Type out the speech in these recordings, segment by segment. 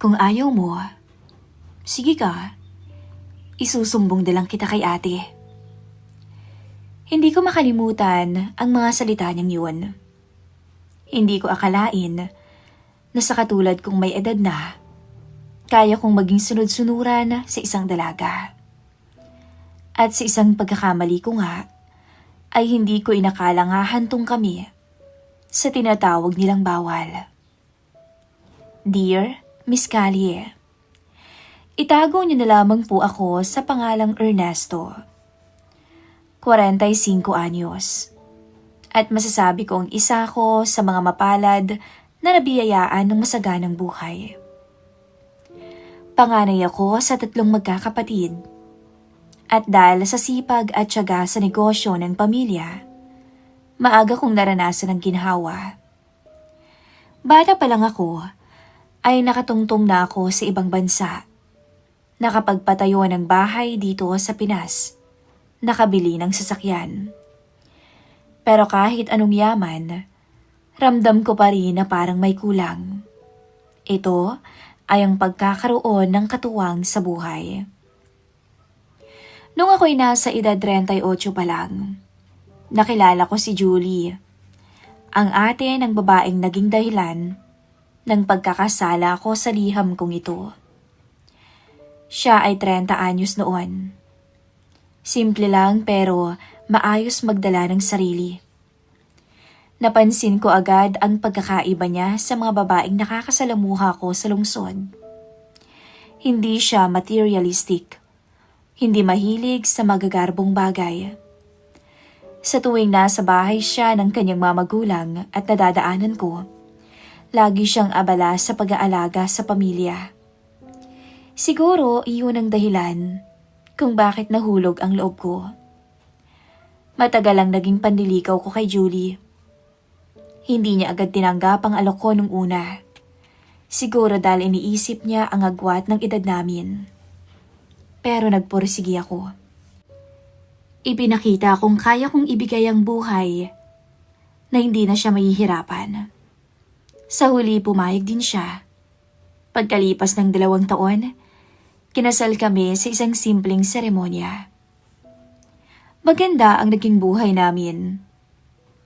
Kung ayaw mo, sige ka. Isusumbong na lang kita kay ate. Hindi ko makalimutan ang mga salita niyang yun. Hindi ko akalain na sa katulad kong may edad na, kaya kong maging sunod-sunuran sa isang dalaga. At sa isang pagkakamali ko nga, ay hindi ko inakala nga hantong kami sa tinatawag nilang bawal. Dear Miss Callie, itago niyo na lamang po ako sa pangalang Ernesto. 45 anyos. At masasabi kong isa ko sa mga mapalad na nabiyayaan ng masaganang buhay. Panganay ako sa 3 magkakapatid. At dahil sa sipag at tiyaga sa negosyo ng pamilya, maaga kong naranasan ang ginhawa. Bata pa lang ako, ay nakatungtong na ako sa ibang bansa. Nakapagpatayo ng bahay dito sa Pinas. Nakabili ng sasakyan. Pero kahit anong yaman, ramdam ko pa rin na parang may kulang. Ito ay ang pagkakaroon ng katuwang sa buhay. Nung ako'y nasa edad 38 pa lang, nakilala ko si Julie, ang ate ng babaeng naging dahilan ng pagkakasala ko sa liham kong ito. Siya ay 30 anyos noon. Simple lang pero maayos magdala ng sarili. Napansin ko agad ang pagkakaiba niya sa mga babaeng nakakasalamuha ko sa lungsod. Hindi siya materialistic. Hindi mahilig sa magagarbong bagay. Sa tuwing nasa bahay siya ng kanyang mamagulang at nadadaanan ko, lagi siyang abala sa pag-aalaga sa pamilya. Siguro iyon ang dahilan kung bakit nahulog ang loob ko. Matagal ang naging panliligaw ko kay Julie. Hindi niya agad tinanggap ang alok ko nung una. Siguro dahil iniisip niya ang agwat ng edad namin. Pero nagpursigi ako. Ipinakita kung kaya kong ibigay ang buhay na hindi na siya mahihirapan. Sa huli pumayag din siya. Pagkalipas ng 2 taon, kinasal kami sa isang simpleng seremonya. Maganda ang naging buhay namin.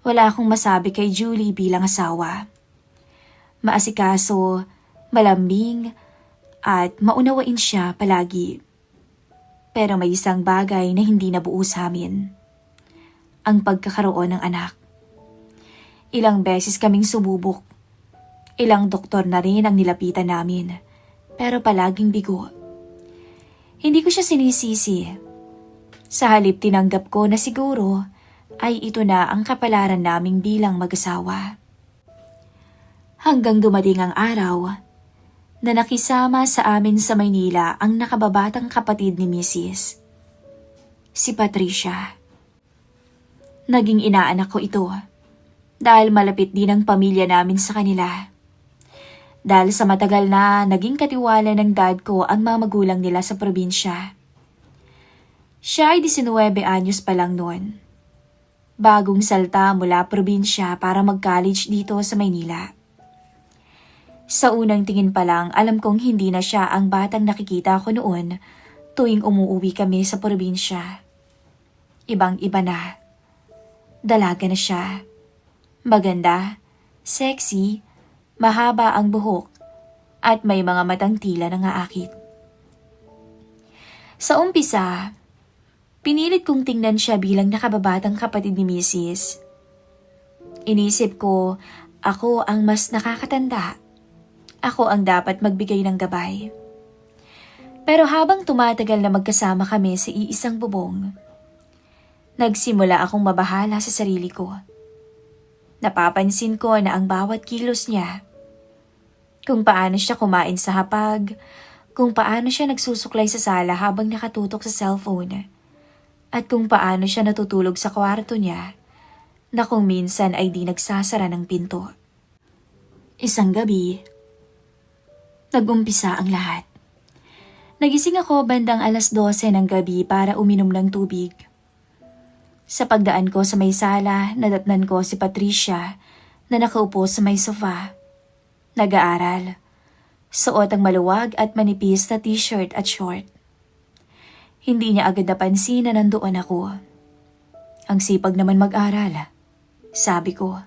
Wala akong masabi kay Julie bilang asawa. Maasikaso, malambing, at maunawain siya palagi. Pero may isang bagay na hindi nabuo sa amin. Ang pagkakaroon ng anak. Ilang beses kaming sumubok. Ilang doktor na rin ang nilapitan namin. Pero palaging bigo. Hindi ko siya sinisisi. Sa halip tinanggap ko na siguro ay ito na ang kapalaran naming bilang mag-asawa. Hanggang dumating ang araw na nakisama sa amin sa Maynila ang nakababatang kapatid ni Mrs. Si Patricia. Naging inaanak ko ito dahil malapit din ang pamilya namin sa kanila. Dahil sa matagal na naging katiwala ng dad ko ang mga magulang nila sa probinsya. Siya ay 19 anyos pa lang noon. Bagong salta mula probinsya para mag-college dito sa Maynila. Sa unang tingin pa lang, alam kong hindi na siya ang batang nakikita ko noon tuwing umuwi kami sa probinsya. Ibang-iba na. Dalaga na siya. Maganda, sexy, mahaba ang buhok, at may mga matang tila na aakit. Sa umpisa, pinilit kong tingnan siya bilang nakababatang kapatid ni Mrs. Inisip ko, ako ang mas nakakatanda. Ako ang dapat magbigay ng gabay. Pero habang tumatagal na magkasama kami sa iisang bubong, nagsimula akong mabahala sa sarili ko. Napapansin ko na ang bawat kilos niya, kung paano siya kumain sa hapag, kung paano siya nagsusuklay sa sala habang nakatutok sa cellphone, at kung paano siya natutulog sa kwarto niya na kung minsan ay di nagsasara ng pinto. Isang gabi, nag-umpisa ang lahat. Nagising ako bandang 12:00 ng gabi para uminom ng tubig. Sa pagdaan ko sa may sala, nadatnan ko si Patricia na nakaupo sa may sofa. Nag-aaral. Suot ang maluwag at manipis na t-shirt at short. Hindi niya agad napansin na nandoon ako. Ang sipag naman mag-aral, sabi ko.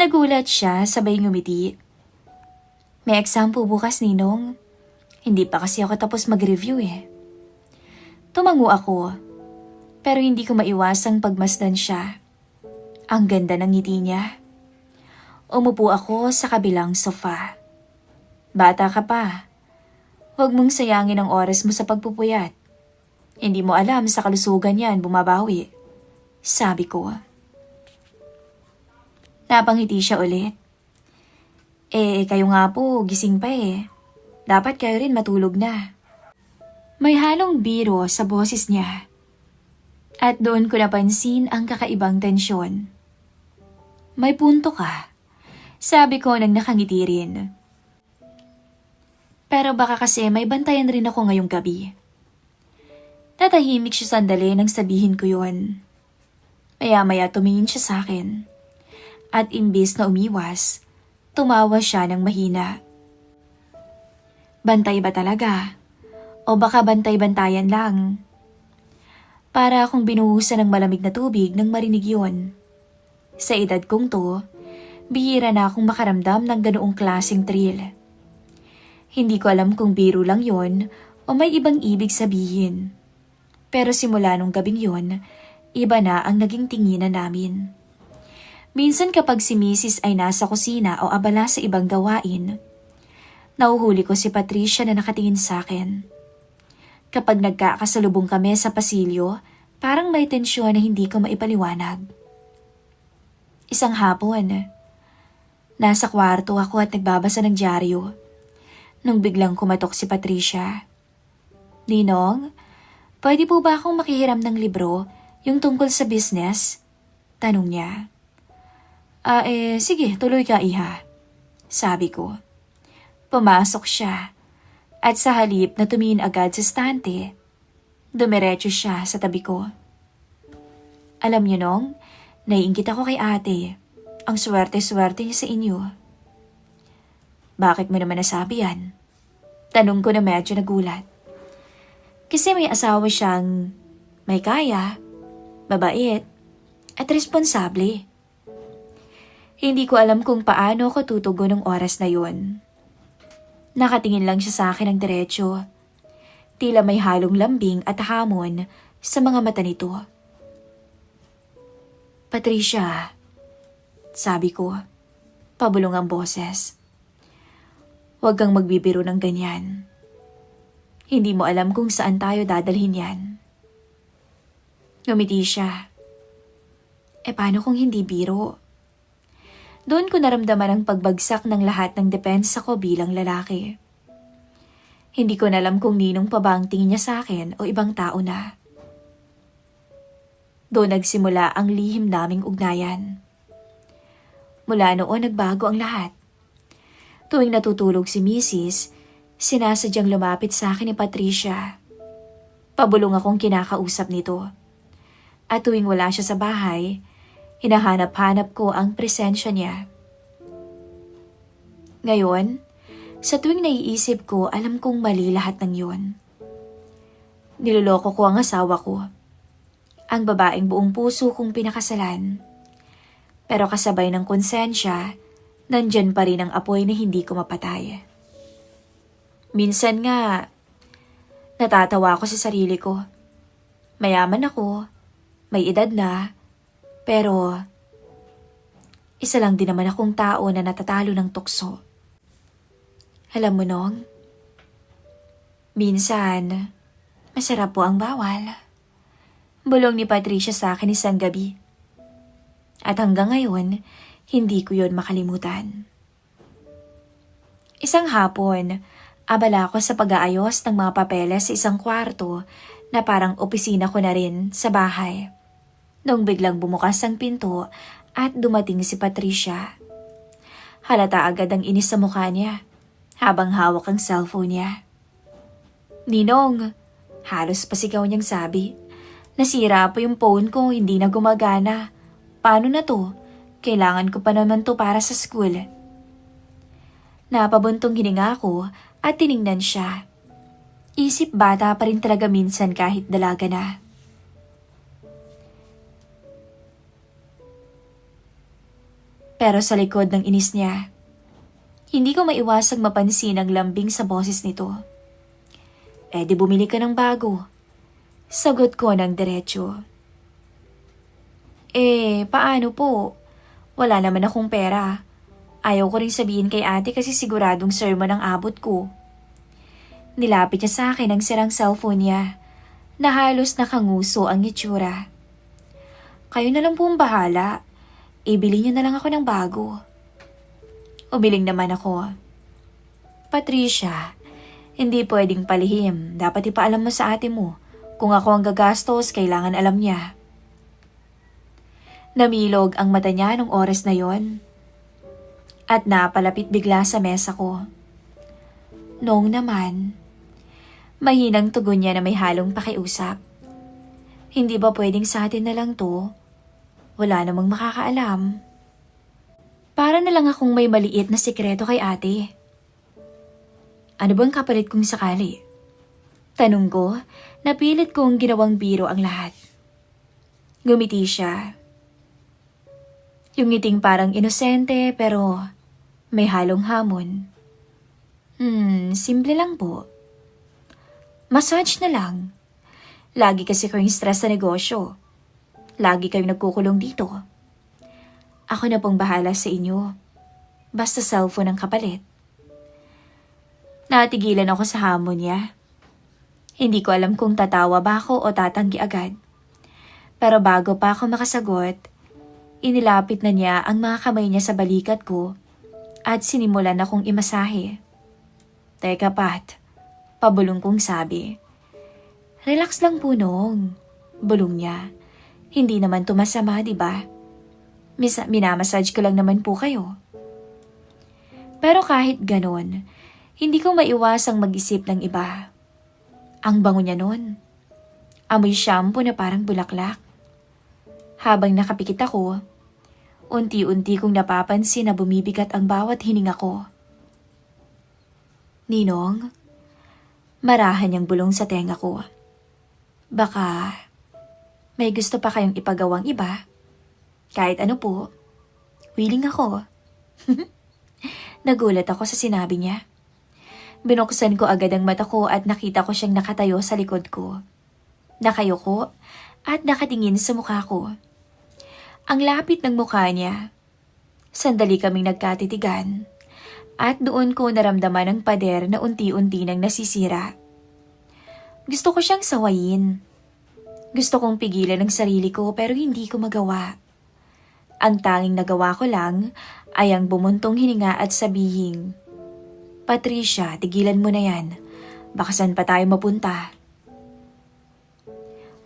Nagulat siya, sabay ngumiti. May exam po bukas, Ninong. Hindi pa kasi ako tapos mag-review eh. Tumango ako, pero hindi ko maiwasang pagmasdan siya. Ang ganda ng ngiti niya. Umupo ako sa kabilang sofa. Bata ka pa. Huwag mong sayangin ang oras mo sa pagpupuyat. Hindi mo alam sa kalusugan yan bumabawi, sabi ko. Napangiti siya ulit. Kayo nga po, gising pa eh. Dapat kayo rin matulog na. May halong biro sa boses niya. At doon ko napansin ang kakaibang tensyon. May punto ka, sabi ko nang nakangiti rin. Pero baka kasi may bantayan rin ako ngayong gabi. Tatahimik siya sandali nang sabihin ko yun. Maya-maya tumingin siya sa akin. At imbis na umiwas, tumawa siya ng mahina. Bantay ba talaga? O baka bantay-bantayan lang? Para akong binuhusan ng malamig na tubig nang marinig yun. Sa edad kong to, bihira na akong makaramdam ng ganoong klaseng thrill. Hindi ko alam kung biro lang yon o may ibang ibig sabihin. Pero simula nung gabing yon, iba na ang naging tinginan namin. Minsan kapag si Mrs. ay nasa kusina o abala sa ibang gawain, nauhuli ko si Patricia na nakatingin sa akin. Kapag nagkakasalubong kami sa pasilyo, parang may tensyon na hindi ko maipaliwanag. Isang hapon, nasa kwarto ako at nagbabasa ng dyaryo. Nung biglang kumatok si Patricia. Ninong, pwede po ba akong makihiram ng libro, yung tungkol sa business? Tanong niya. Sige, tuloy ka iha. Sabi ko. Pumasok siya. At sa halip na tumingin agad sa stante, dumiretso siya sa tabi ko. Alam niyo nong, naiinggit ako kay ate. Ang swerte-swerte niya sa inyo. Bakit mo naman nasabi yan? Tanong ko na medyo nagulat. Kasi may asawa siyang may kaya, mabait, at responsable. Hindi ko alam kung paano ko tutugon ng oras na yun. Nakatingin lang siya sa akin ng diretsyo. Tila may halong lambing at hamon sa mga mata nito. Patricia, sabi ko, pabulong ang boses. Huwag kang magbibiro ng ganyan. Hindi mo alam kung saan tayo dadalhin yan. Ngumiti siya. Paano kung hindi biro? Doon ko naramdaman ang pagbagsak ng lahat ng depensa ko bilang lalaki. Hindi ko na alam kung ninong pa ba ang tingin niya sa akin o ibang tao na. Doon nagsimula ang lihim naming ugnayan. Mula noon nagbago ang lahat. Tuwing natutulog si Mrs., sinasadyang lumapit sa akin ni Patricia. Pabulong akong kinakausap nito. At tuwing wala siya sa bahay, hinahanap-hanap ko ang presensya niya. Ngayon, sa tuwing naiisip ko, alam kong mali lahat ng yun. Niloloko ko ang asawa ko. Ang babaeng buong puso kong pinakasalan. Pero kasabay ng konsensya, nandyan pa rin ang apoy na hindi ko mapatay. Minsan nga, natatawa ako sa sarili ko. Mayaman ako, may edad na, pero isa lang din naman akong tao na natatalo ng tukso. Alam mo nong, minsan, masarap po ang bawal. Bulong ni Patricia sa akin isang gabi. At hanggang ngayon, hindi ko yon makalimutan. Isang hapon, abala ako sa pag-aayos ng mga papeles sa isang kwarto na parang opisina ko na rin sa bahay. Nung biglang bumukas ang pinto at dumating si Patricia. Halata agad ang inis sa mukha niya habang hawak ang cellphone niya. Ninong, halos pasigaw niyang sabi. Nasira po yung phone ko, hindi na gumagana. Paano na to? Kailangan ko pa naman to para sa school. Napabuntong hininga ko at tiningnan siya. Isip bata pa rin talaga minsan kahit dalaga na. Pero sa likod ng inis niya, hindi ko maiwasang mapansin ang lambing sa boses nito. Di bumili ka ng bago. Sagot ko ng diretsyo. Paano po? Wala naman akong pera. Ayaw ko rin sabihin kay ate kasi siguradong sermon ang abot ko. Nilapit niya sa akin ang sirang cellphone niya na halos nakanguso ang itsura. Kayo na lang po ang bahala. Ibili niyo na lang ako ng bago. Umiling naman ako. Patricia, hindi pwedeng palihim. Dapat ipaalam mo sa ate mo. Kung ako ang gagastos, kailangan alam niya. Namilog ang mata niya nung oras na yon. At napalapit bigla sa mesa ko. Noong naman, mahinang tugon niya na may halong pakiusap. Hindi ba pwedeng sa atin na lang to? Wala namang makakaalam. Para na lang akong may maliit na sikreto kay ate. Ano bang kapalit kung sakali? Tanong ko, napilit kong ginawang biro ang lahat. Gumiti siya. Yung ngiting parang inosente pero may halong hamon. Simple lang po. Massage na lang. Lagi kasi kayong stress sa negosyo. Lagi kayong nagkukulong dito. Ako na pong bahala sa inyo. Basta cellphone ang kapalit. Natigilan ako sa hamon niya. Hindi ko alam kung tatawa ba ako o tatanggi agad. Pero bago pa ako makasagot, inilapit na niya ang mga kamay niya sa balikat ko at sinimulan akong imasahe. Teka Pat, pabulong kong sabi. Relax lang po Nong. Bulong niya. Hindi naman tumasama, di ba? Minamassage ko lang naman po kayo. Pero kahit ganon, hindi ko maiwasang mag-isip ng iba. Ang bango niya nun. Amoy shampoo na parang bulaklak. Habang nakapikit ako, unti-unti kong napapansin na bumibigat ang bawat hininga ko. Ninong, marahan niyang bulong sa tenga ko. Baka may gusto pa kayong ipagawang iba? Kahit ano po, willing ako. Nagulat ako sa sinabi niya. Binuksan ko agad ang mata ko at nakita ko siyang nakatayo sa likod ko. Nakayuko at nakatingin sa mukha ko. Ang lapit ng mukha niya. Sandali kaming nagkatitigan at doon ko naramdaman ang pader na unti-unti nang nasisira. Gusto ko siyang sawayin. Gusto kong pigilan ang sarili ko pero hindi ko magawa. Ang tanging nagawa ko lang ay ang bumuntong hininga at sabihin, Patricia, tigilan mo na yan. Baka saan pa tayo mapunta?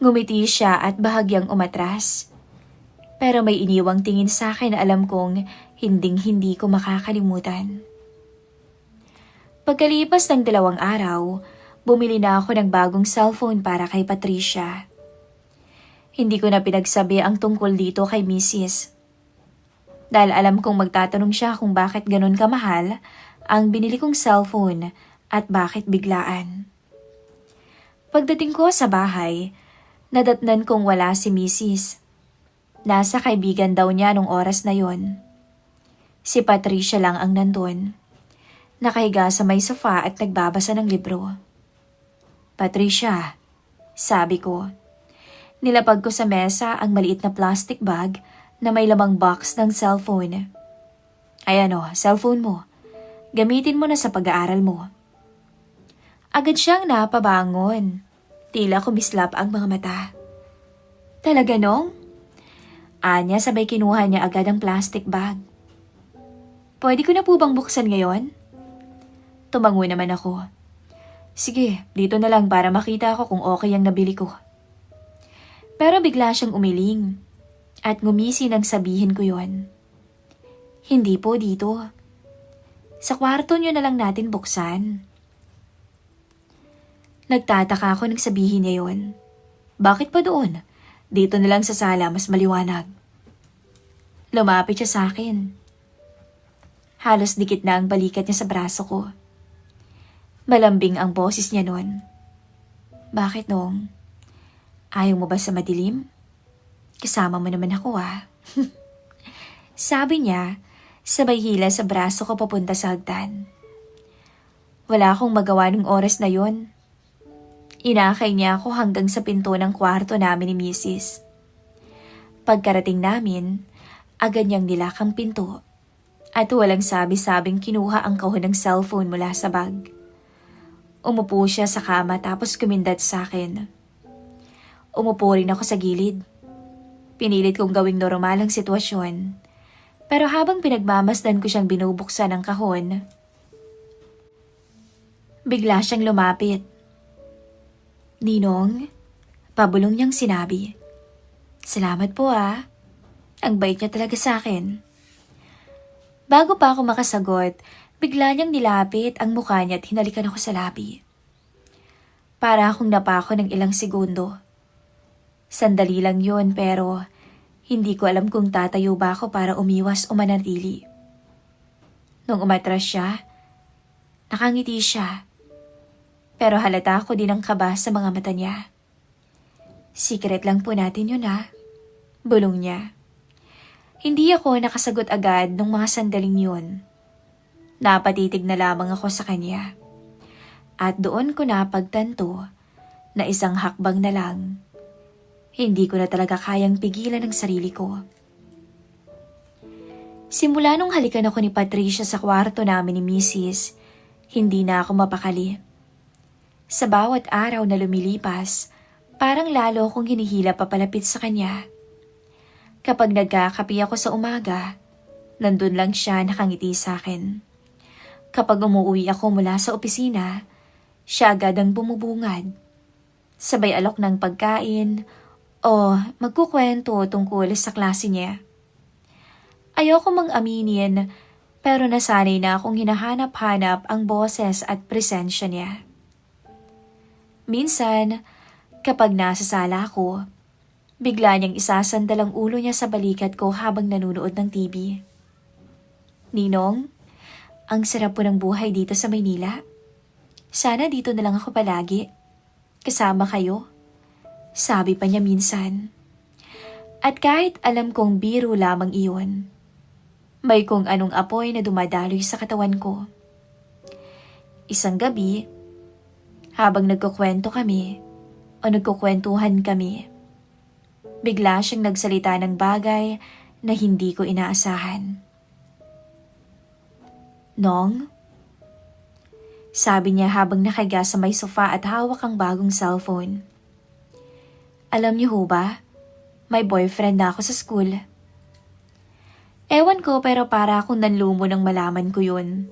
Ngumiti siya at bahagyang umatras. Pero may iniwang tingin sa akin na alam kong hinding-hindi ko makakalimutan. Pagkalipas ng 2 araw, bumili na ako ng bagong cellphone para kay Patricia. Hindi ko na pinagsabi ang tungkol dito kay Mrs. Dahil alam kong magtatanong siya kung bakit ganun kamahal ang binili kong cellphone at bakit biglaan. Pagdating ko sa bahay, nadatnan kong wala si Mrs. Nasa kaibigan daw niya nung oras na yon. Si Patricia lang ang nandun. Nakahiga sa may sofa at nagbabasa ng libro. Patricia, sabi ko. Nilapag ko sa mesa ang maliit na plastic bag na may lamang box ng cellphone. Ayan o, cellphone mo. Gamitin mo na sa pag-aaral mo. Agad siyang napabangon. Tila kumislap ang mga mata. Talaga Nong? Anya sabay kinuha niya agad ang plastic bag. Pwede ko na po bang buksan ngayon? Tumango naman ako. Sige, dito na lang para makita ko kung okay ang nabili ko. Pero bigla siyang umiling at ngumisi nang sabihin ko yon. Hindi po dito. Sa kwarto niyo na lang natin buksan. Nagtataka ako nang sabihin niya yon. Bakit pa doon? Dito na lang sa sala mas maliwanag. Lumapit siya sa akin. Halos dikit na ang balikat niya sa braso ko. Malambing ang boses niya noon. Bakit Nong? Ayaw mo ba sa madilim? Kasama mo naman ako Sabi niya, sabay hila sa braso ko papunta sa hagdan. Wala akong magawa nung oras na yon. Inakay niya ako hanggang sa pinto ng kwarto namin ni Mrs. Pagkarating namin, agad niyang nilakang pinto at walang sabi-sabing kinuha ang kahon ng cellphone mula sa bag. Umupo siya sa kama tapos kumindat sa akin. Umupo rin ako sa gilid. Pinilit kong gawing normal ang sitwasyon. Pero habang pinagmamasdan ko siyang binubuksan ng kahon, bigla siyang lumapit. Ninong, pabulong niyang sinabi. Salamat po Ang bait niya talaga sa akin. Bago pa ako makasagot, bigla niyang nilapit ang mukha niya at hinalikan ako sa labi. Para akong napako ng ilang segundo. Sandali lang yun pero hindi ko alam kung tatayo ba ako para umiwas o manatili. Nung umatras siya, nakangiti siya. Pero halata ko din ang kaba sa mga mata niya. Secret lang po natin yun Bulong niya. Hindi ako nakasagot agad nung mga sandaling yun. Napatitig na lamang ako sa kanya. At doon ko napagtanto na isang hakbang na lang. Hindi ko na talaga kayang pigilan ang sarili ko. Simula nung halikan ako ni Patricia sa kwarto namin ni Mrs., hindi na ako mapakali. Sa bawat araw na lumilipas, parang lalo akong hinihila papalapit sa kanya. Kapag nagkakapi ako sa umaga, nandun lang siya nakangiti sa akin. Kapag umuwi ako mula sa opisina, siya agad ang bumubungad. Sabay alok ng pagkain o magkukwento tungkol sa klase niya. Ayoko mang aminin pero nasanay na akong hinahanap-hanap ang boses at presensya niya. Minsan, kapag nasa sala ko, bigla niyang isasandal ang ulo niya sa balikat ko habang nanunood ng TV. Ninong, ang sarap po ng buhay dito sa Maynila. Sana dito na lang ako palagi. Kasama kayo. Sabi pa niya minsan. At kahit alam kong biro lamang iyon, may kung anong apoy na dumadaloy sa katawan ko. Isang gabi, habang nagkukwento kami o nagkukwentuhan kami, bigla siyang nagsalita ng bagay na hindi ko inaasahan. Nong? Sabi niya habang nakahiga sa may sofa at hawak ang bagong cellphone. Alam niyo ho ba, may boyfriend na ako sa school. Ewan ko pero para akong nanlumo nang malaman ko yun.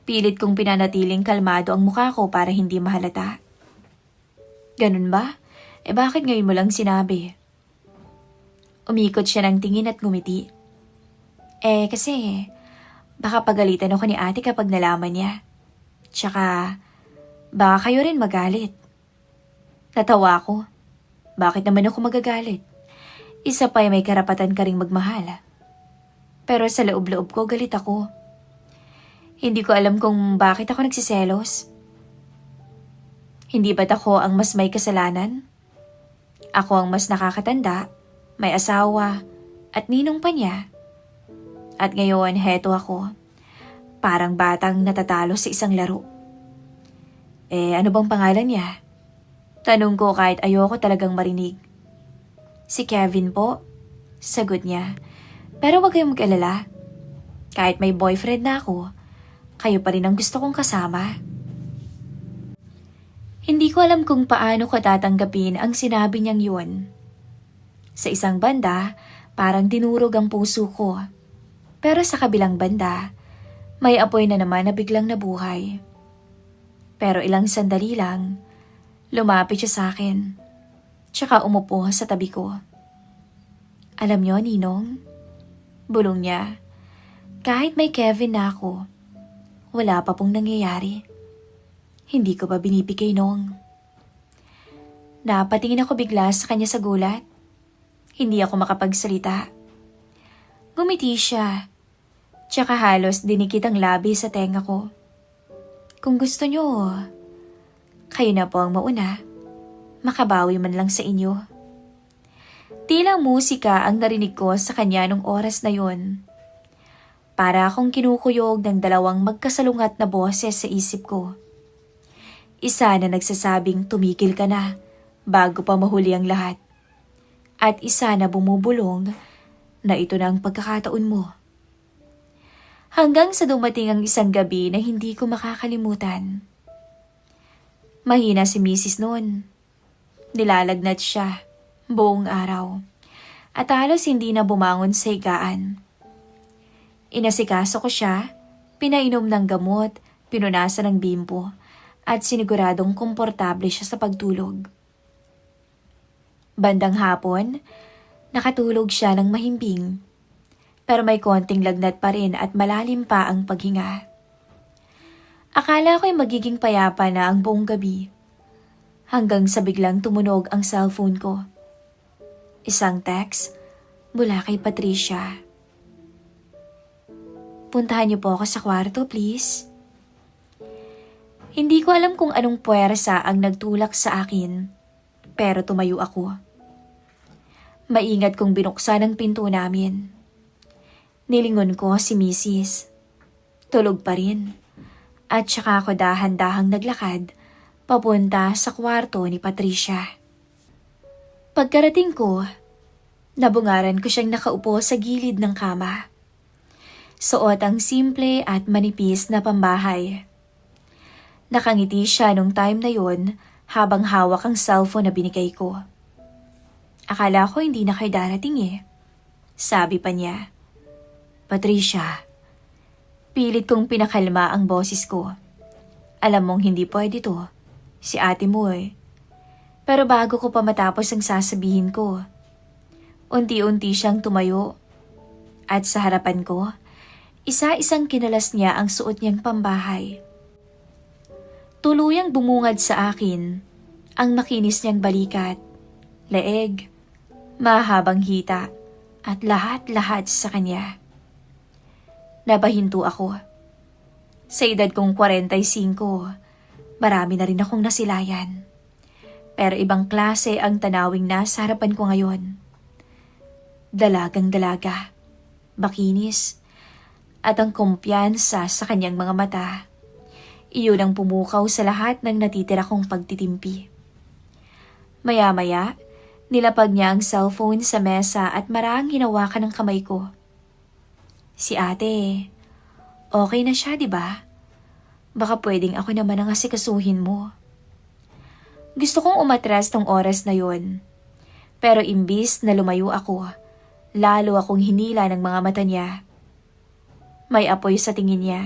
Pilit kong pinanatiling kalmado ang mukha ko para hindi mahalata. Ganun ba? Bakit ngayon mo lang sinabi? Umikot siya ng tingin at ngumiti. Kasi baka pagalitan ako ni ate kapag nalaman niya. Tsaka baka kayo rin magalit. Natawa ko. Bakit naman ako magagalit? Isa pa ay may karapatan ka ring magmahal. Pero sa loob-loob ko galit ako. Hindi ko alam kung bakit ako nagsiselos. Hindi ba't ako ang mas may kasalanan? Ako ang mas nakakatanda, may asawa, at ninong pa niya. At ngayon, heto ako. Parang batang natatalo sa isang laro. Ano bang pangalan niya? Tanong ko kahit ayoko talagang marinig. Si Kevin po, sagot niya. Pero wag kayong mag-alala. Kahit may boyfriend na ako, kayo pa rin ang gusto kong kasama. Hindi ko alam kung paano ko tatanggapin ang sinabi niyang yun. Sa isang banda, parang dinurog ang puso ko. Pero sa kabilang banda, may apoy na naman na biglang nabuhay. Pero ilang sandali lang, lumapit siya sa akin. Tsaka umupo sa tabi ko. Alam niyo, Ninong? Bulong niya. Kahit may Kevin na ako, wala pa pong nangyayari. Hindi ko ba binibigay, Nong? Napatingin ako bigla sa kanya sa gulat. Hindi ako makapagsalita. Ngumiti siya. Tsaka halos dinikit ang labi sa tenga ko. Kung gusto nyo, kayo na po ang mauna. Makabawi man lang sa inyo. Tila musika ang narinig ko sa kanya nung oras na yon. Para akong kinukuyog ng dalawang magkasalungat na boses sa isip ko. Isa na nagsasabing tumigil ka na bago pa mahuli ang lahat. At isa na bumubulong na ito na ang pagkakataon mo. Hanggang sa dumating ang isang gabi na hindi ko makakalimutan. Mahina si Mrs. noon. Nilalagnat siya buong araw at halos hindi na bumangon sa higaan. Inasikaso ko siya, pinainom ng gamot, pinunasan ng bimbo at siniguradong komportable siya sa pagtulog. Bandang hapon, nakatulog siya ng mahimbing. Pero may konting lagnat pa rin at malalim pa ang paghinga. Akala ko'y magiging payapa na ang buong gabi. Hanggang sa biglang tumunog ang cellphone ko. Isang text mula kay Patricia. Puntahan niyo po ako sa kwarto, please. Hindi ko alam kung anong puwersa ang nagtulak sa akin, pero tumayo ako. Maingat kong binuksan ang pinto namin. Nilingon ko si Mrs. Tulog pa rin. At saka ako dahan-dahang naglakad papunta sa kwarto ni Patricia. Pagkarating ko, nabungaran ko siyang nakaupo sa gilid ng kama. Suot ang simple at manipis na pambahay. Nakangiti siya nung time na yon habang hawak ang cellphone na binigay ko. Akala ko hindi na kayo darating eh. Sabi pa niya. Patricia, pilit kong pinakalma ang boses ko. Alam mong hindi pwede to. Si ate mo eh. Pero bago ko pa matapos ang sasabihin ko, unti-unti siyang tumayo. At sa harapan ko, isa-isang kinalas niya ang suot niyang pambahay. Tuluyang bumungad sa akin ang makinis niyang balikat, leeg, mahabang hita at lahat-lahat sa kanya. Nabahinto ako. Sa edad kong 45, marami na rin akong nasilayan. Pero ibang klase ang tanawing nasa harapan ko ngayon. Dalagang dalaga, makinis, at ang kumpiyansa sa kanyang mga mata. Iyon ang pumukaw sa lahat ng natitira kong pagtitimpi. Maya-maya, nilapag niya ang cellphone sa mesa at marahang hinawakan ng kamay ko. Si ate, okay na siya, di ba? Baka pwedeng ako naman ang asikasuhin mo. Gusto kong umatras tong oras na yon. Pero imbis na lumayo ako, lalo akong hinila ng mga mata niya. May apoy sa tingin niya.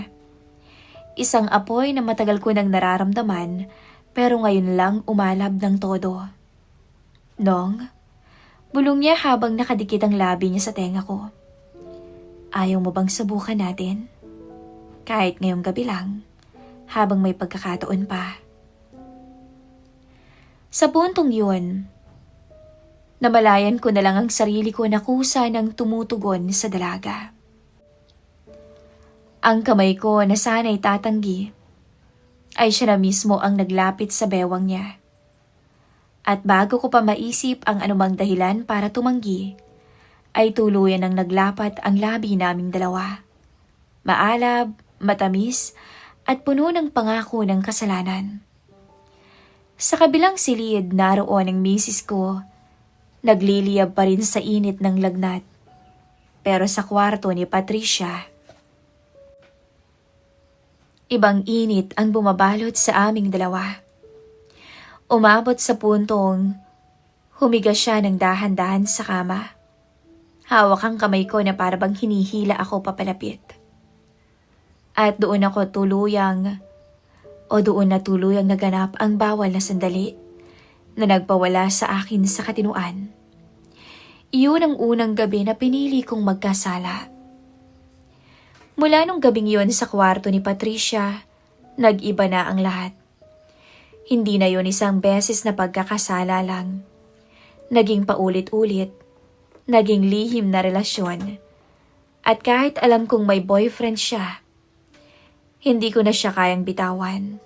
Isang apoy na matagal ko nang nararamdaman, pero ngayon lang umalab ng todo. Nong, bulong niya habang nakadikit ang labi niya sa tenga ko. Ayaw mo bang subukan natin? Kahit ngayong gabi lang, habang may pagkakataon pa. Sa puntong yun, namalayan ko na lang ang sarili ko na kusa ng tumutugon sa dalaga. Ang kamay ko na sana'y tatanggi, ay siya na mismo ang naglapit sa bewang niya. At bago ko pa maisip ang anumang dahilan para tumanggi, ay tuluyan ang naglapat ang labi naming dalawa. Maalab, matamis, at puno ng pangako ng kasalanan. Sa kabilang silid naroon ang misis ko, nagliliyab pa rin sa init ng lagnat. Pero sa kwarto ni Patricia, ibang init ang bumabalot sa aming dalawa. Umabot sa puntong humiga siya ng dahan-dahan sa kama. Hawak ang kamay ko na parabang hinihila ako papalapit. At doon na tuluyang naganap ang bawal na sandali na nagpawala sa akin sa katinuan. Iyon ang unang gabi na pinili kong magkasala. Mula nung gabing yon sa kwarto ni Patricia, nag-iba na ang lahat. Hindi na yon isang beses na pagkakasala lang. Naging paulit-ulit, naging lihim na relasyon, At kahit alam kong may boyfriend siya, hindi ko na siya kayang bitawan.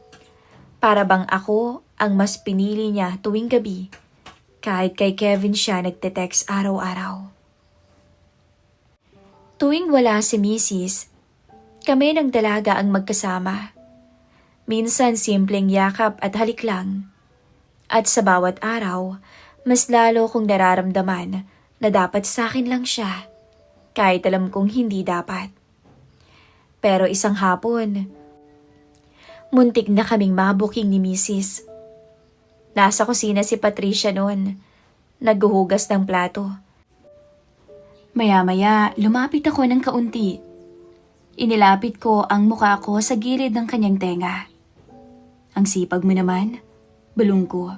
Para bang ako ang mas pinili niya tuwing gabi kahit kay Kevin siya nagte-text araw-araw. Tuwing wala si Mrs., kami ng dalaga ang magkasama. Minsan simpleng yakap at halik lang. At sa bawat araw, mas lalo kong nararamdaman na dapat sa akin lang siya, kahit alam kong hindi dapat. Pero isang hapon, muntik na kaming mabuking ni Mrs. Nasa kusina si Patricia noon, naghuhugas ng plato. Maya-maya, lumapit ako ng kaunti. Inilapit ko ang mukha ko sa gilid ng kanyang tenga. Ang sipag mo naman, bulong ko.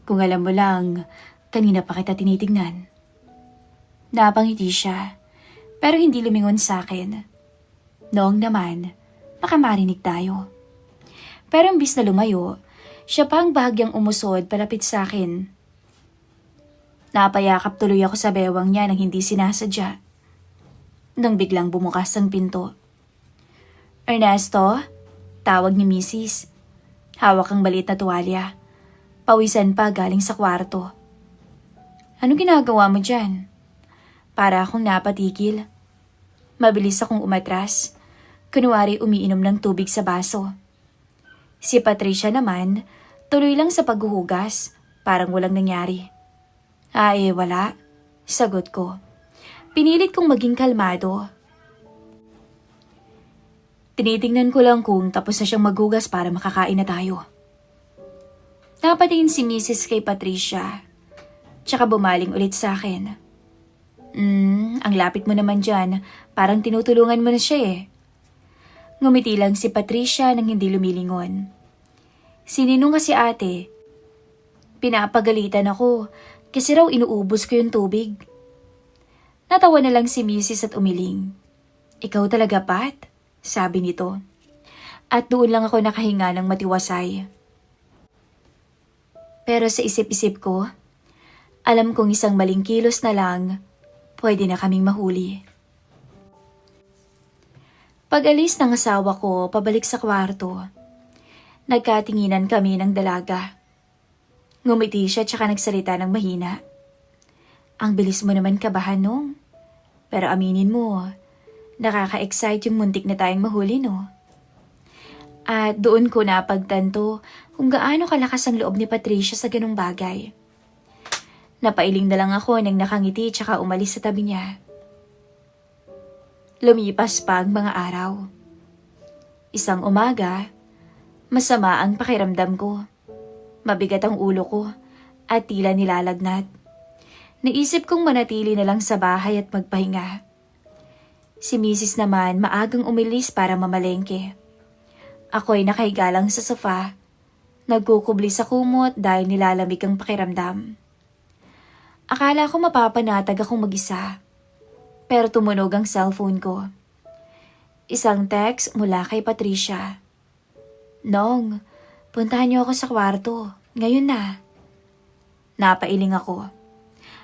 Kung alam mo lang, kanina pa kita tinitignan. Napangiti siya, pero hindi lumingon sa akin. Noong naman, baka marinig tayo. Pero imbis na lumayo, siya pa ang bahagyang umusod palapit sa akin. Napayakap tuloy ako sa bewang niya nang hindi sinasadya. Nang biglang bumukas ang pinto. Ernesto, tawag ni Mrs. Hawak ang balit na tuwalya. Pawisan pa galing sa kwarto. Ano ginagawa mo dyan? Para akong napatigil. Mabilis akong umatras. Kunwari umiinom ng tubig sa baso. Si Patricia naman, tuloy lang sa paghuhugas. Parang walang nangyari. Wala. Sagot ko. Pinilit kong maging kalmado. Tinitingnan ko lang kung tapos na siyang maghugas para makakain na tayo. Napatingin si Mrs. kay Patricia. Tsaka bumaling ulit sa akin. Ang lapit mo naman dyan. Parang tinutulungan mo na siya eh. Ngumiti lang si Patricia nang hindi lumilingon. Sininong kasi ate. Pinapagalitan ako kasi raw inuubos ko yung tubig. Natawa na lang si Mrs. at umiling. Ikaw talaga, Pat? Sabi nito. At doon lang ako nakahinga ng matiwasay. Pero sa isip-isip ko, alam kong isang maling kilos na lang, pwede na kaming mahuli. Pag-alis ng asawa ko pabalik sa kwarto, nagkatinginan kami ng dalaga. Ngumiti siya tsaka nagsalita ng mahina. Ang bilis mo naman kabahan nung. Pero aminin mo, nakaka-excite yung muntik na tayong mahuli no. At doon ko napagtanto kung gaano kalakas ang loob ni Patricia sa ganung bagay. Napailing na lang ako nang nakangiti tsaka umalis sa tabi niya. Lumipas pa ang mga araw. Isang umaga, masama ang pakiramdam ko. Mabigat ang ulo ko at tila nilalagnat. Naisip kong manatili na lang sa bahay at magpahinga. Si Mrs. naman maagang umilis para mamalengke. Ako'y nakahiga lang sa sofa, nagkukubli sa kumot dahil nilalamig ang pakiramdam. Akala ko mapapanatag akong mag-isa, pero tumunog ang cellphone ko. Isang text mula kay Patricia. Nong, puntahan niyo ako sa kwarto, ngayon na. Napailing ako.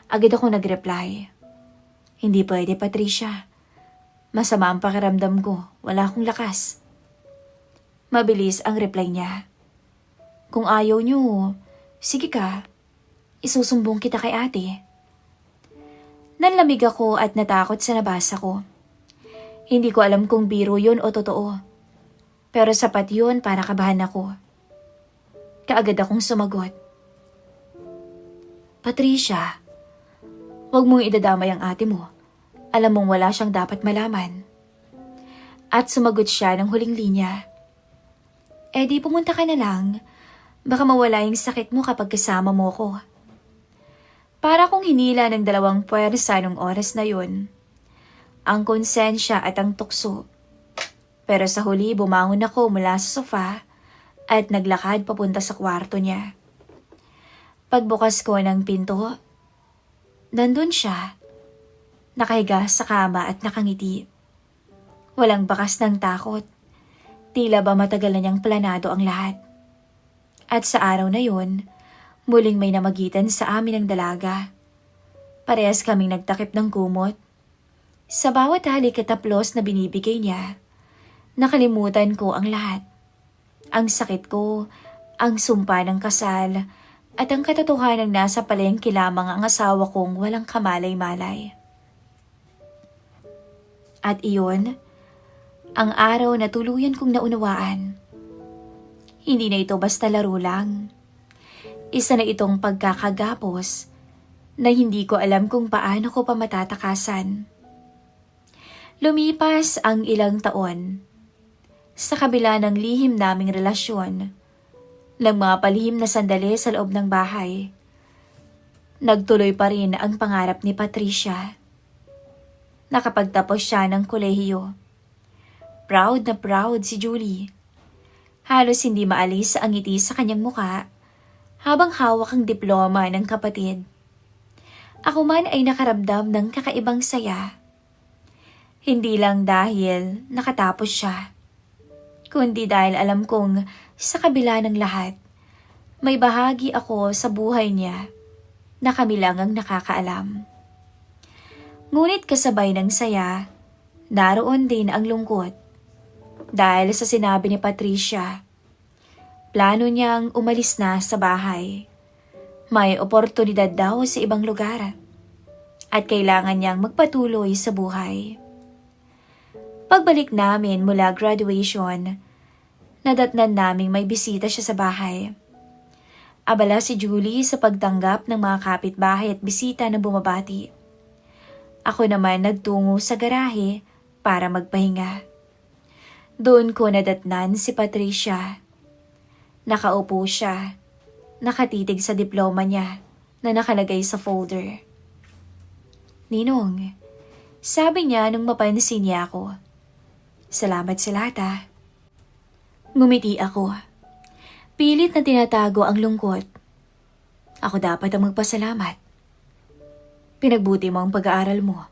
Agad ako nag-reply. Hindi pwede, Patricia. Masama ang pakiramdam ko, wala akong lakas. Mabilis ang reply niya. Kung ayaw niyo, sige ka. Isusumbong kita kay ate. Nanlamig ako at natakot sa nabasa ko. Hindi ko alam kung biro yun o totoo. Pero sapat yun para kabahan ako. Kaagad akong sumagot. Patricia, huwag mong idadamay ang ate mo. Alam mong wala siyang dapat malaman. At sumagot siya ng huling linya. Di pumunta ka na lang. Baka mawala yung sakit mo kapag kasama mo ko. Para kong hinila ng dalawang puwersa nung oras na yun. Ang konsensya at ang tukso. Pero sa huli bumangon ako mula sa sofa at naglakad papunta sa kwarto niya. Pagbukas ko ng pinto, nandun siya. Nakahiga sa kama at nakangiti. Walang bakas ng takot. Tila ba matagal na niyang planado ang lahat. At sa araw na yun, muling may namagitan sa amin ng dalaga. Parehas kaming nagtakip ng kumot. Sa bawat halik at haplos na binibigay niya, nakalimutan ko ang lahat. Ang sakit ko, ang sumpa ng kasal, at ang katotohanang nasa palengke lamang ang asawa kong walang kamalay-malay. At iyon, ang araw na tuluyan kong naunawaan. Hindi na ito basta laro lang. Isa na itong pagkakagapos na hindi ko alam kung paano ko pa matatakasan. Lumipas ang ilang taon. Sa kabila ng lihim naming relasyon, ng mga palihim na sandali sa loob ng bahay, nagtuloy pa rin ang pangarap ni Patricia. Nakapagtapos siya ng kolehiyo. Proud na proud si Julie. Halos hindi maalis ang ngiti sa kanyang muka habang hawak ang diploma ng kapatid. Ako man ay nakaramdam ng kakaibang saya. Hindi lang dahil nakatapos siya, kundi dahil alam kong sa kabila ng lahat, may bahagi ako sa buhay niya na kami lang ang nakakaalam. Ngunit kasabay ng saya, naroon din ang lungkot. Dahil sa sinabi ni Patricia, plano niyang umalis na sa bahay. May oportunidad daw sa ibang lugar at kailangan niyang magpatuloy sa buhay. Pagbalik namin mula graduation, nadatnan naming may bisita siya sa bahay. Abala si Julie sa pagtanggap ng mga kapitbahay at bisita na bumabati. Ako naman nagtungo sa garahe para magpahinga. Doon ko nadatnan si Patricia. Nakaupo siya, nakatitig sa diploma niya na nakalagay sa folder. Ninong, sabi niya nung mapansin niya ako. Salamat sa lahat ah. Ngumiti ako. Pilit na tinatago ang lungkot. Ako dapat ang magpasalamat. Pinagbuti mo ang pag-aaral mo.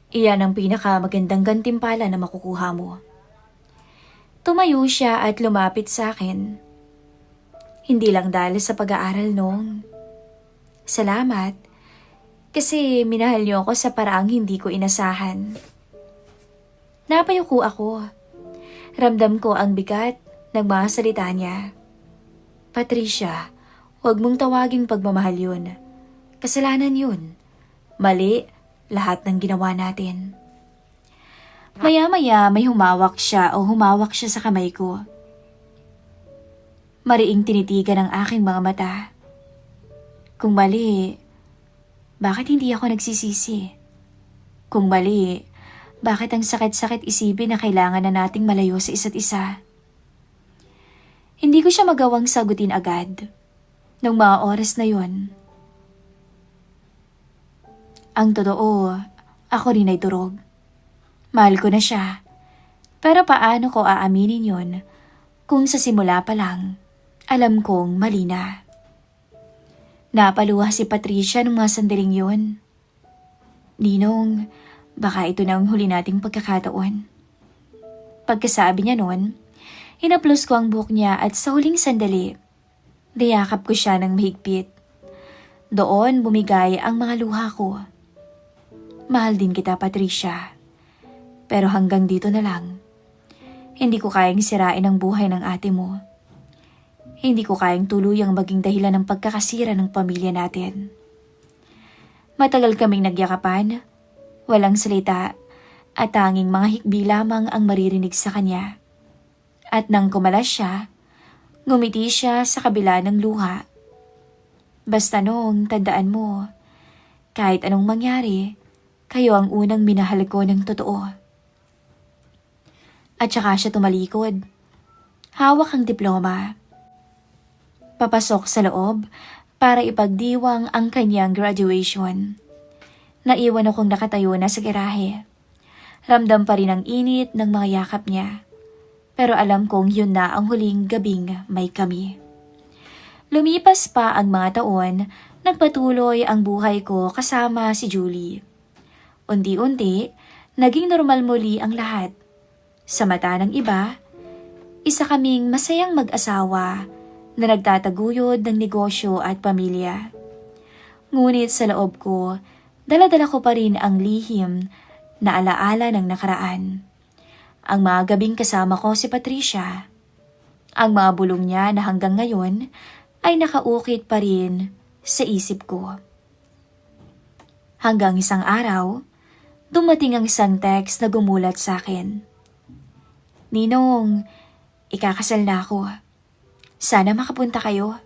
Iyan ang pinakamagandang gantimpala na makukuha mo. Tumayo siya at lumapit sa akin. Hindi lang dahil sa pag-aaral nung. Salamat, kasi minahal niyo ako sa paraang hindi ko inasahan. Napayuko ako. Ramdam ko ang bigat ng mga salita niya. Patricia, huwag mong tawaging pagmamahal yun. Kasalanan yun. Mali lahat ng ginawa natin. Maya-maya may humawak siya sa kamay ko. Mariing tinitigan ang aking mga mata. Kung mali, bakit hindi ako nagsisisi? Kung mali, bakit ang sakit-sakit isipin na kailangan na nating malayo sa isa't isa? Hindi ko siya magawang sagutin agad. Nung mga oras na yon. Ang totoo, ako rin ay durog. Mahal ko na siya. Pero paano ko aaminin yon kung sa simula pa lang, alam kong mali na. Napaluha si Patricia nung mga sandaling yon. Ninong, baka ito na ang huli nating pagkakataon. Pagkasabi niya noon, hinaplos ko ang buhok niya at sa huling sandali, dayakap ko siya ng mahigpit. Doon bumigay ang mga luha ko. Mahal din kita, Patricia. Pero hanggang dito na lang. Hindi ko kayang sirain ang buhay ng ate mo. Hindi ko kayang tuluyang maging dahilan ng pagkakasira ng pamilya natin. Matagal kaming nagyakapan, walang salita, at tanging mga hikbi lamang ang maririnig sa kanya. At nang kumalas siya, ngumiti siya sa kabila ng luha. Basta noong tandaan mo, kahit anong mangyari, kayo ang unang minahal ko ng totoo. At saka siya tumalikod. Hawak ang diploma. Papasok sa loob para ipagdiwang ang kanyang graduation. Naiwan akong nakatayo na sa garahe. Ramdam pa rin ang init ng mga yakap niya. Pero alam kong yun na ang huling gabing may kami. Lumipas pa ang mga taon, nagpatuloy ang buhay ko kasama si Julie. Unti-unti, naging normal muli ang lahat. Sa mata ng iba, isa kaming masayang mag-asawa na nagtataguyod ng negosyo at pamilya. Ngunit sa loob ko, dala-dala ko pa rin ang lihim na alaala ng nakaraan. Ang mga gabing kasama ko si Patricia. Ang mga bulong niya na hanggang ngayon ay nakaukit pa rin sa isip ko. Hanggang isang araw, dumating ang isang text na gumulat sa akin. "Ninong, ikakasal na ako. Sana makapunta kayo."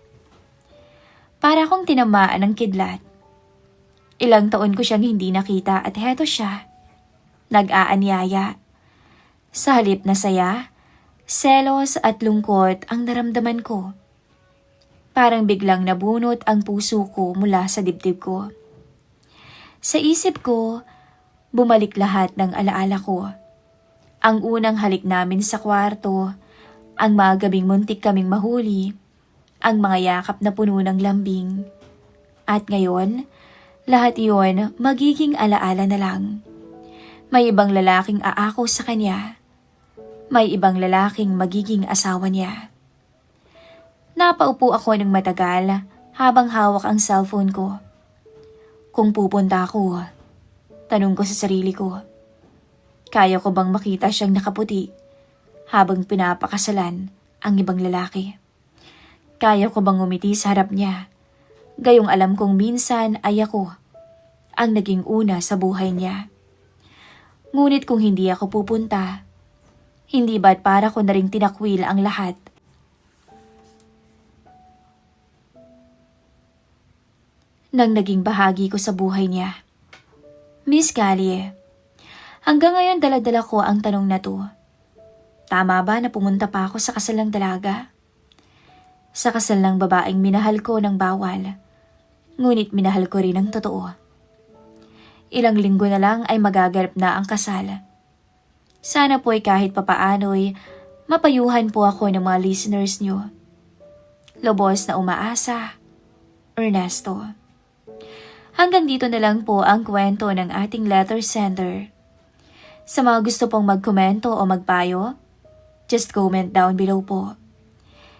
Para akong tinamaan ng kidlat. Ilang taon ko siyang hindi nakita at heto siya. Nag-aanyaya. Sa halip na saya, selos at lungkot ang naramdaman ko. Parang biglang nabunot ang puso ko mula sa dibdib ko. Sa isip ko, bumalik lahat ng alaala ko. Ang unang halik namin sa kwarto, ang mga gabing muntik kaming mahuli, ang mga yakap na puno ng lambing. At ngayon, lahat iyon magiging alaala na lang. May ibang lalaking aako sa kanya. May ibang lalaking magiging asawa niya. Napaupo ako ng matagal habang hawak ang cellphone ko. Kung pupunta ako, tanong ko sa sarili ko, kaya ko bang makita siyang nakaputi habang pinapakasalan ang ibang lalaki? Kaya ko bang umiti sa harap niya, gayong alam kong minsan ay ako ang naging una sa buhay niya? Ngunit kung hindi ako pupunta, hindi ba't para ko na ring tinakwil ang lahat? Nang naging bahagi ko sa buhay niya. Miss Callie, hanggang ngayon dala-dala ko ang tanong na to. Tama ba na pumunta pa ako sa kasal ng dalaga? Sa kasal ng babaeng minahal ko ng bawal, ngunit minahal ko rin ang totoo. Ilang linggo na lang ay magaganap na ang kasal. Sana po'y kahit papaano'y mapayuhan po ako ng mga listeners nyo. Lubos na umaasa, Ernesto. Hanggang dito na lang po ang kwento ng ating letter sender. Sa mga gusto pong magkomento o magpayo, just comment down below po.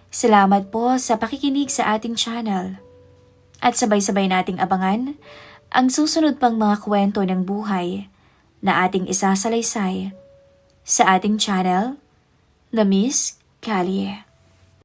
Salamat po sa pakikinig sa ating channel. At sabay-sabay nating abangan ang susunod pang mga kwento ng buhay na ating isasalaysay sa ating channel, The Miss Callie.